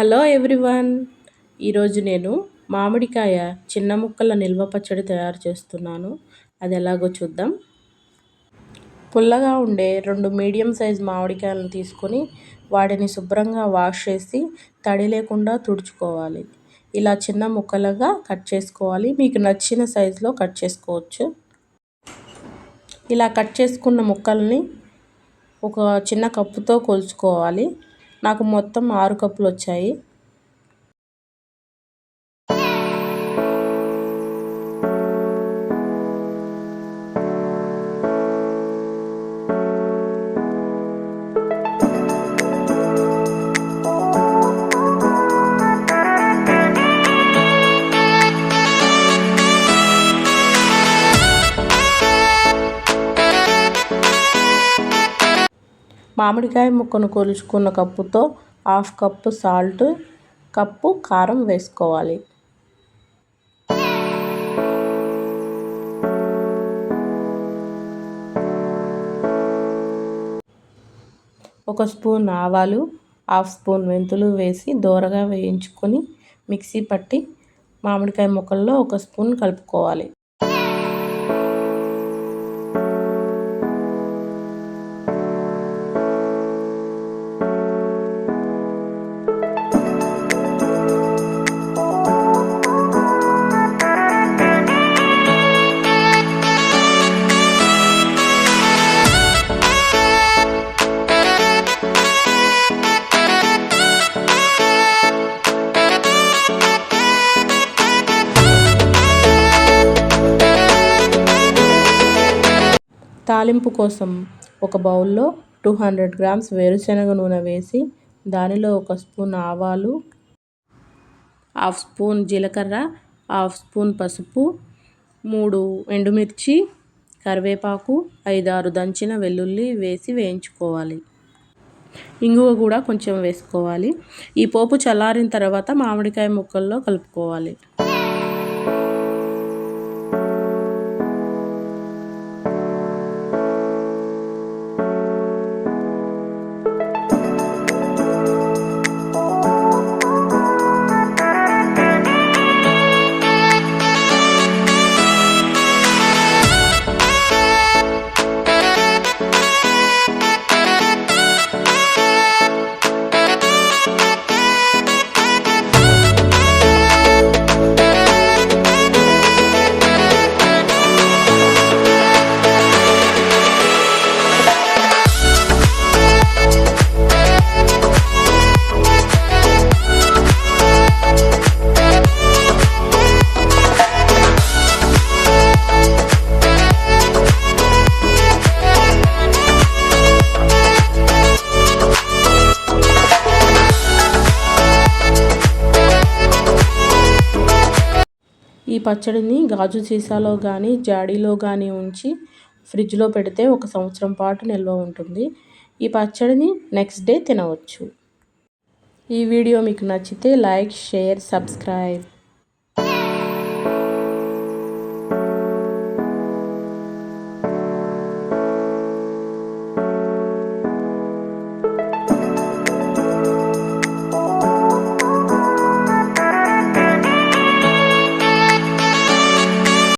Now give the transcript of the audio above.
Hello everyone. ఈరోజు నేను మామిడికాయ చిన్న ముక్కల నిల్వ పచ్చడి తయారు చేస్తున్నాను. అది ఎలాగో చూద్దాం. పుల్లగా ఉండే 2 మీడియం సైజ్ మామిడికాయలను తీసుకొని వాటిని శుభ్రంగా వాష్ చేసి తడి లేకుండా తుడుచుకోవాలి. ఇలా చిన్న ముక్కలుగా కట్ చేసుకోవాలి. మీకు నచ్చిన సైజులో కట్ చేసుకోవచ్చు. ఇలా కట్ చేసుకున్న ముక్కల్ని ఒక చిన్న కప్పుతో కొలుచుకోవాలి. నాకు మొత్తం 6 కప్పులు వచ్చాయి. మామిడికాయ ముక్కను కొలుచుకున్న కప్పుతో 1/2 కప్పు సాల్ట్, కప్పు కారం వేసుకోవాలి. ఒక స్పూన్ ఆవాలు, 1/2 స్పూన్ మెంతులు వేసి దోరగా వేయించుకొని మిక్సీ పట్టి మామిడికాయ ముక్కల్లో 1 స్పూన్ కలుపుకోవాలి. తాలింపు కోసం ఒక బౌల్లో 200 గ్రామ్స్ వేరుశనగ నూనె వేసి దానిలో 1 స్పూన్ ఆవాలు, 1/2 స్పూన్ జీలకర్ర, 1/2 స్పూన్ పసుపు, 3 ఎండుమిర్చి, కరివేపాకు, 5-6 దంచిన వెల్లుల్లి వేసి వేయించుకోవాలి. ఇంగువ కూడా కొంచెం వేసుకోవాలి. ఈ పోపు చల్లారిన తర్వాత మామిడికాయ ముక్కల్లో కలుపుకోవాలి. ఈ పచ్చడిని గాజు సీసాలో కానీ జాడీలో కానీ ఉంచి ఫ్రిడ్జ్లో పెడితే 1 సంవత్సరం పాటు నిల్వ ఉంటుంది. ఈ పచ్చడిని నెక్స్ట్ డే తినవచ్చు. ఈ వీడియో మీకు నచ్చితే లైక్, షేర్, సబ్స్క్రైబ్.